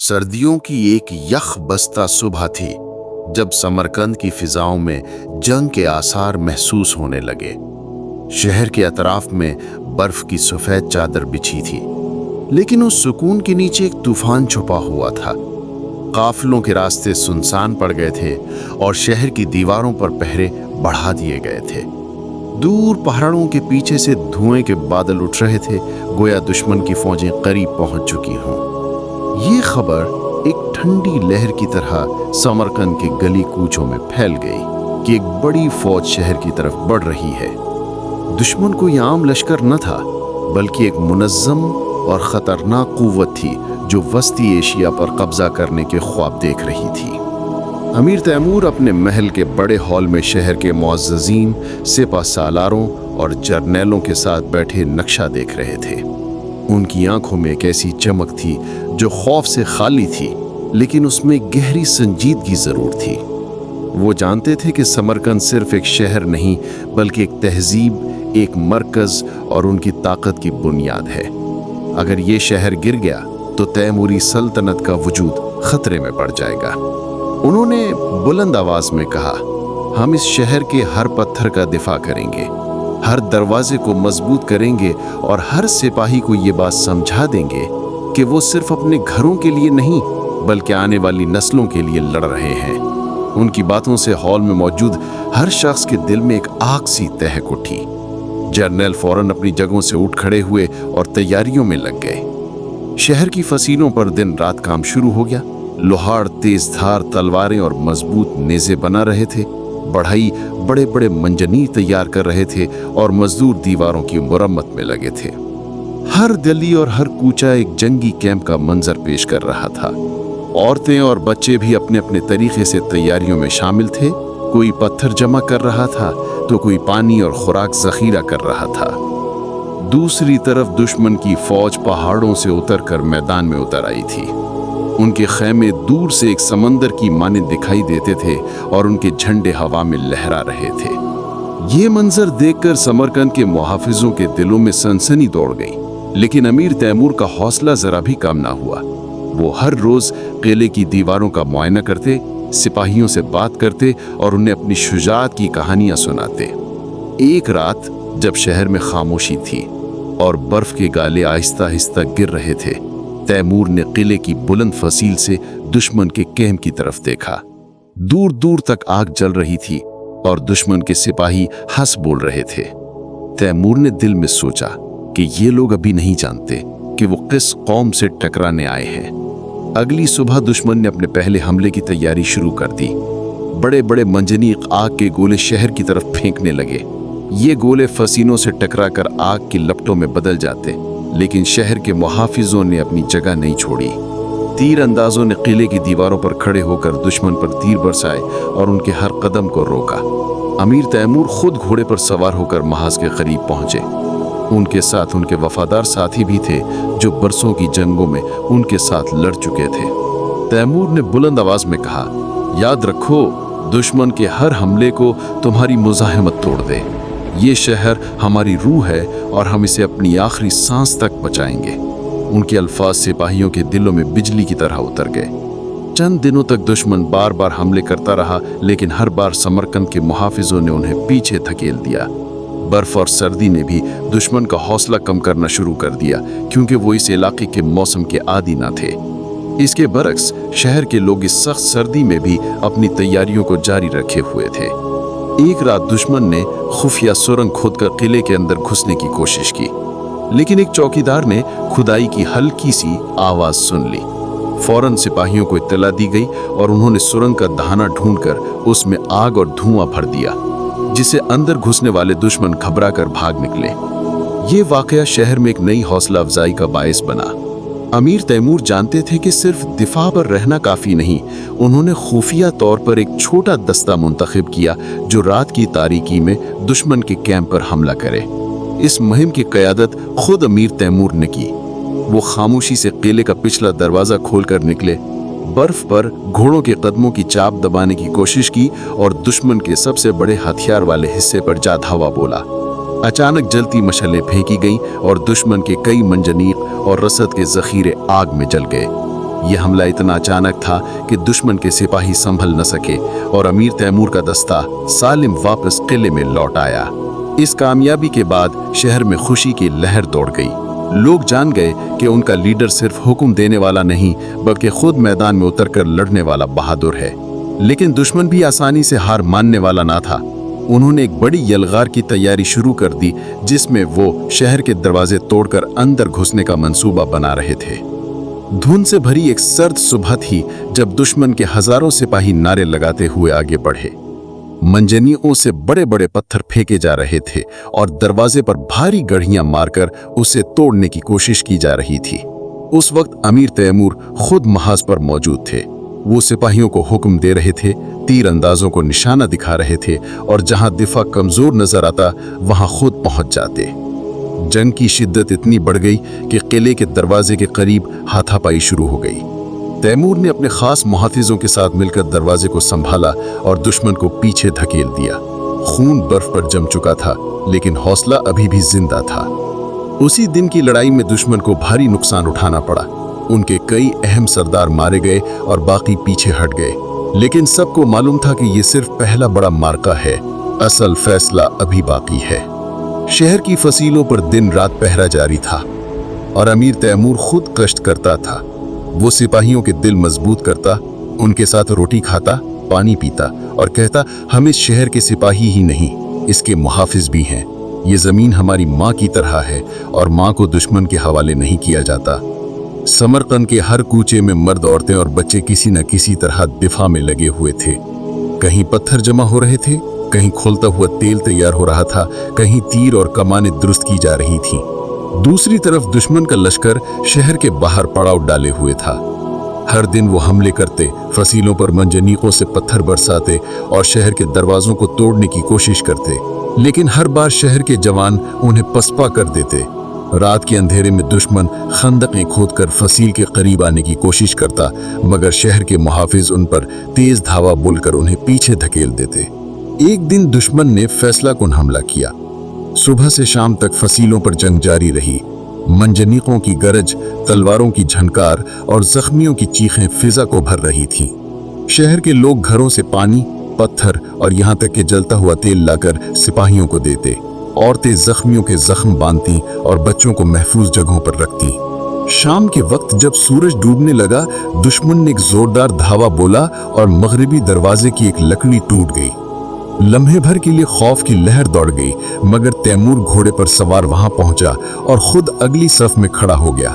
सर्दियों की एक यख बस्ता सुबह थी जब समरकंद की फिजाओं में जंग के आसार महसूस होने लगे। शहर के अतराफ में बर्फ की सफेद चादर बिछी थी, लेकिन उस सुकून के नीचे एक तूफान छुपा हुआ था। काफिलों के रास्ते सुनसान पड़ गए थे और शहर की दीवारों पर पहरे बढ़ा दिए गए थे। दूर पहाड़ों के पीछे से धुएं के बादल उठ रहे थे, गोया दुश्मन की फौजें करीब पहुंच चुकी हों। ये खबर एक ठंडी लहर की तरह समरकंद के गली कूचों में फैल गई कि एक बड़ी फौज शहर की तरफ बढ़ रही है। दुश्मन कोई आम लश्कर न था, बल्कि एक मुनज़्ज़म और खतरनाक कुव्वत थी जो वस्ती एशिया पर कब्जा करने के ख्वाब देख रही थी। अमीर तैमूर अपने महल के बड़े हॉल में शहर के मुअज़्ज़ज़ीन, सिपह सालारों और जर्नैलों के साथ बैठे नक्शा देख रहे थे। उनकी आंखों में एक ऐसी चमक थी जो खौफ से खाली थी, लेकिन उसमें गहरी संजीदगी जरूर थी। वो जानते थे कि समरकंद सिर्फ एक शहर नहीं, बल्कि एक तहजीब, एक मरकज और उनकी ताकत की बुनियाद है। अगर ये शहर गिर गया तो तैमूरी सल्तनत का वजूद खतरे में पड़ जाएगा। उन्होंने बुलंद आवाज में कहा, हम इस शहर के हर पत्थर का दिफा करेंगे, हर दरवाजे को मजबूत करेंगे और हर सिपाही को ये बात समझा देंगे कि वो सिर्फ अपने घरों के लिए नहीं, बल्कि आने वाली नस्लों के लिए लड़ रहे हैं। उनकी बातों से हॉल में मौजूद हर शख्स के दिल में एक आग सी तहक उठी। जर्नैल फौरन अपनी जगहों से उठ खड़े हुए और तैयारियों में लग गए। शहर की फसीलों पर दिन रात काम शुरू हो गया। लोहार तेज धार तलवारें और मजबूत नेज़े बना रहे थे, बढ़ई बड़े बड़े मंजनीर तैयार कर रहे थे और मजदूर दीवारों की मुरम्मत में लगे थे। हर गली और हर कूचा एक जंगी कैंप का मंजर पेश कर रहा था। औरतें और बच्चे भी अपने अपने तरीके से तैयारियों में शामिल थे। कोई पत्थर जमा कर रहा था तो कोई पानी और खुराक जखीरा कर रहा था। दूसरी तरफ दुश्मन की फौज पहाड़ों से उतरकर मैदान में उतर आई थी। उनके खैमे दूर से एक समंदर की माने दिखाई देते थे और उनके झंडे हवा में लहरा रहे थे। ये मंजर देखकर समरकंद के मुहाफिजों के दिलों में सनसनी दौड़ गई, लेकिन अमीर तैमूर का हौसला जरा भी कम ना हुआ। वो हर रोज किले की दीवारों का मुआयना करते, सिपाहियों से बात करते और उन्हें अपनी शुजाअत की कहानियां सुनाते। एक रात जब शहर में खामोशी थी और बर्फ के गाले आहिस्ता आहिस्ता गिर रहे थे, तैमूर ने किले की बुलंद फसील से दुश्मन के कैंप की तरफ देखा। दूर दूर तक आग जल रही थी और दुश्मन के सिपाही हंस बोल रहे थे। तैमूर ने दिल में सोचा कि ये लोग अभी नहीं जानते कि वो किस कौम से टकराने आए हैं। अगली सुबह दुश्मन ने अपने पहले हमले की तैयारी शुरू कर दी। बड़े बड़े मंजनीक आग के गोले शहर की तरफ फेंकने लगे। ये गोले फसीनों से टकराकर आग की लपटों में बदल जाते, लेकिन शहर के मुहाफिजों ने अपनी जगह नहीं छोड़ी। तीर अंदाजों ने किले की दीवारों पर खड़े होकर दुश्मन पर तीर बरसाए और उनके हर कदम को रोका। अमीर तैमूर खुद घोड़े पर सवार होकर महाज के करीब पहुंचे। उनके साथ उनके वफादार साथी भी थे जो बरसों की जंगों में उनके साथ लड़ चुके थे। तैमूर ने बुलंद आवाज में कहा, याद रखो, दुश्मन के हर हमले को तुम्हारी मुज़ाहिमत तोड़ दे। ये शहर हमारी रूह है और हम इसे अपनी आखिरी सांस तक बचाएंगे। उनके अल्फाज सिपाहियों के दिलों में बिजली की तरह उतर गए। चंद दिनों तक दुश्मन बार बार हमले करता रहा, लेकिन हर बार समरकंद के मुहाफिजों ने उन्हें पीछे धकेल दिया। बर्फ और सर्दी ने भी दुश्मन का हौसला कम करना शुरू कर दिया, क्योंकि वो इस इलाके के मौसम के आदी न थे। इसके बरक्स शहर के लोग इस सख्त सर्दी में भी अपनी तैयारियों को जारी रखे हुए थे। एक रात दुश्मन ने खुफिया सुरंग खोदकर किले के अंदर घुसने की कोशिश की, लेकिन एक चौकीदार ने खुदाई की हल्की सी आवाज सुन ली। फौरन सिपाहियों को इत्तला दी गई और उन्होंने सुरंग का दहाना ढूंढकर उसमें आग और धुआं भर दिया, जिसे अंदर घुसने वाले दुश्मन घबरा कर भाग निकले। ये वाकया शहर में एक नई हौसला अफजाई का बायस बना। अमीर तैमूर जानते थे कि सिर्फ दिफा पर रहना काफी नहीं। उन्होंने खुफिया तौर पर एक छोटा दस्ता मुंतखब किया जो रात की तारीकी में दुश्मन के कैंप पर हमला करे। इस मुहिम की क़यादत खुद अमीर तैमूर ने की। वो खामोशी से किले का पिछला दरवाजा खोलकर निकले, बर्फ पर घोड़ों के कदमों की चाप दबाने की कोशिश की और दुश्मन के सबसे बड़े हथियार वाले हिस्से पर जा धावा बोला। अचानक जलती मशालें फेंकी गईं और दुश्मन के कई मंजनीक और रसद के जखीरे आग में जल गए। यह हमला इतना अचानक था कि दुश्मन के सिपाही संभल न सके और अमीर तैमूर का दस्ता सालिम वापस किले में लौट आया। इस कामयाबी के बाद शहर में खुशी की लहर दौड़ गई। लोग जान गए कि उनका लीडर सिर्फ हुक्म देने वाला नहीं बल्कि खुद मैदान में उतरकर लड़ने वाला बहादुर है। लेकिन दुश्मन भी आसानी से हार मानने वाला ना था। उन्होंने एक बड़ी यलगार की तैयारी शुरू कर दी जिसमें वो शहर के दरवाजे तोड़कर अंदर घुसने का मंसूबा बना रहे थे। धुंध से भरी एक सर्द सुबह थी जब दुश्मन के हजारों सिपाही नारे लगाते हुए आगे बढ़े। मंजनियों से बड़े बड़े पत्थर फेंके जा रहे थे और दरवाजे पर भारी गढ़ियां मारकर उसे तोड़ने की कोशिश की जा रही थी। उस वक्त अमीर तैमूर खुद महाज पर मौजूद थे। वो सिपाहियों को हुक्म दे रहे थे, तीर अंदाजों को निशाना दिखा रहे थे और जहां दिफा कमजोर नजर आता वहां खुद पहुंच जाते। जंग की शिद्दत इतनी बढ़ गई कि किले के दरवाजे के करीब हाथापाई शुरू हो गई। तैमूर ने अपने खास मुहाफिजों के साथ मिलकर दरवाजे को संभाला और दुश्मन को पीछे धकेल दिया। खून बर्फ पर जम चुका था लेकिन हौसला अभी भी जिंदा था। उसी दिन की लड़ाई में दुश्मन को भारी नुकसान उठाना पड़ा। उनके कई अहम सरदार मारे गए और बाकी पीछे हट गए। लेकिन सबको मालूम था कि ये सिर्फ पहला बड़ा मार्का है, असल फैसला अभी बाकी है। शहर की फसीलों पर दिन रात पहरा जारी था और अमीर तैमूर खुद कष्ट करता था। वो सिपाहियों के दिल मजबूत करता, उनके साथ रोटी खाता, पानी पीता और कहता, हम इस शहर के सिपाही ही नहीं, इसके मुहाफिज भी हैं। ये जमीन हमारी माँ की तरह है और माँ को दुश्मन के हवाले नहीं किया जाता। समरकंद के हर कूचे में मर्द, औरतें और बच्चे किसी न किसी तरह दिफा में लगे हुए थे। कहीं पत्थर जमा हो रहे थे, कहीं खोलता हुआ तेल तैयार हो रहा था, कहीं तीर और कमानें दुरुस्त की जा रही थीं। दूसरी तरफ दुश्मन का लश्कर शहर के बाहर पड़ाव डाले हुए था। हर दिन वो हमले करते, फसीलों पर मंजनीकों से पत्थर बरसाते और शहर के दरवाजों को तोड़ने की कोशिश करते। लेकिन हर बार शहर के जवान उन्हें पसपा कर देते। रात के अंधेरे में दुश्मन खंदकें खोदकर फसील के करीब आने की कोशिश करता, मगर शहर के मुहाफिज उन पर तेज धावा बोलकर उन्हें पीछे धकेल देते। एक दिन दुश्मन ने फैसलाकुन हमला किया। सुबह से शाम तक फसीलों पर जंग जारी रही। मंजनीकों की गरज, तलवारों की झनकार और जख्मियों की चीखें फिजा को भर रही थीं। शहर के लोग घरों से पानी, पत्थर और यहाँ तक कि जलता हुआ तेल लाकर सिपाहियों को देते। औरतें जख्मियों के जख्म बांधती और बच्चों को महफूज जगहों पर रखती। शाम के वक्त जब सूरज डूबने लगा, दुश्मन ने एक जोरदार धावा बोला और मगरिबी दरवाजे की एक लकड़ी टूट गई। लम्हे भर के लिए खौफ की लहर दौड़ गई, मगर तैमूर घोड़े पर सवार वहां पहुंचा और खुद अगली सफ में खड़ा हो गया।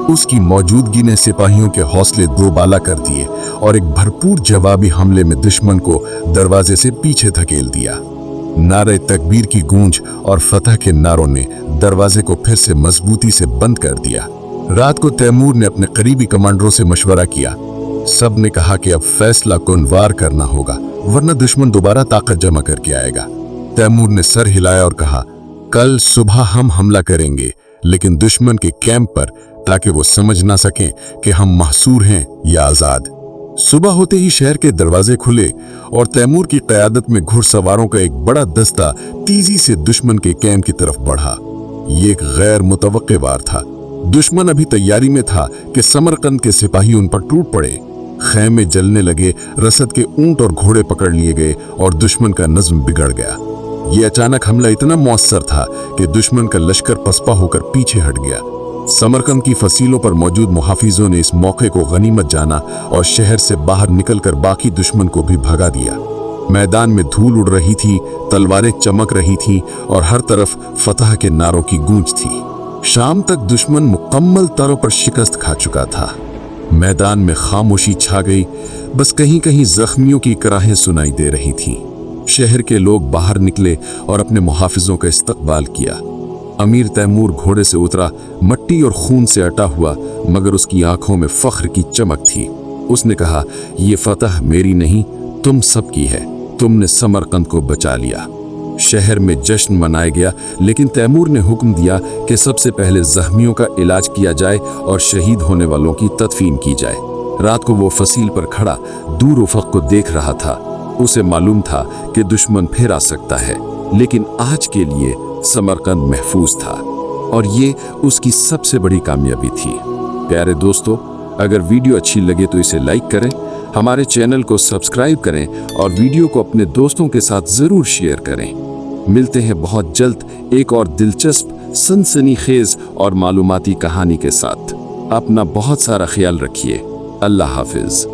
उसकी मौजूदगी ने सिपाहियों के हौसले दोबाला कर दिए और एक भरपूर जवाबी हमले में दुश्मन को दरवाजे से पीछे धकेल दिया। नारे तकबीर की गूंज और फतह के नारों ने दरवाजे को फिर से मजबूती से बंद कर दिया। रात को तैमूर ने अपने करीबी कमांडरों से मशवरा किया। सब ने कहा कि अब फैसला कुन वार करना होगा, वरना दुश्मन दोबारा ताकत जमा करके आएगा। तैमूर ने सर हिलाया और कहा, कल सुबह हम हमला करेंगे, लेकिन दुश्मन के कैंप पर, ताकि वो समझ ना सकें कि हम महसूर हैं या आजाद। सुबह होते ही शहर के दरवाजे खुले और तैमूर की क़यादत में घुड़सवारों का एक बड़ा दस्ता तेजी से दुश्मन के कैंप की तरफ बढ़ा। ये एक गैर मुतवक्के वार था। दुश्मन अभी तैयारी में था कि समरकंद के सिपाही उन पर टूट पड़े। खैमे जलने लगे, रसद के ऊंट और घोड़े पकड़ लिए गए और दुश्मन का नज्म बिगड़ गया। ये अचानक हमला इतना मौसर था कि दुश्मन का लश्कर पसपा होकर पीछे हट गया। समरकंद की फसीलों पर मौजूद मुहाफिजों ने इस मौके को गनीमत जाना और शहर से बाहर निकलकर बाकी दुश्मन को भी भगा दिया। मैदान में धूल उड़ रही थी, तलवारें चमक रही थीं और हर तरफ फतह के नारों की गूंज थी। शाम तक दुश्मन मुकम्मल तौर पर शिकस्त खा चुका था। मैदान में खामोशी छा गई, बस कहीं कहीं जख्मियों की कराहें सुनाई दे रही थीं। शहर के लोग बाहर निकले और अपने मुहाफिजों का इस्तकबाल किया। अमीर तैमूर घोड़े से उतरा, मट्टी और खून से अटा हुआ, मगर उसकी आंखों में फख्र की चमक थी। उसने कहा, ये फतह मेरी नहीं, तुम सबकी है। तुमने समरकंद को बचा लिया। शहर में जश्न मनाया गया, लेकिन तैमूर ने हुक्म दिया कि सबसे पहले जख्मियों का इलाज किया जाए और शहीद होने वालों की तदफीन की जाए। रात को वो फसील पर खड़ा दूर उफक को देख रहा था। उसे मालूम था कि दुश्मन फिर आ सकता है, लेकिन आज के लिए समरकंद महफूज था और ये उसकी सबसे बड़ी कामयाबी थी। प्यारे दोस्तों, اگر ویڈیو اچھی لگے تو اسے لائک کریں، ہمارے چینل کو سبسکرائب کریں اور ویڈیو کو اپنے دوستوں کے ساتھ ضرور شیئر کریں۔ ملتے ہیں بہت جلد ایک اور دلچسپ، سنسنی خیز اور معلوماتی کہانی کے ساتھ۔ اپنا بہت سارا خیال رکھیے۔ اللہ حافظ۔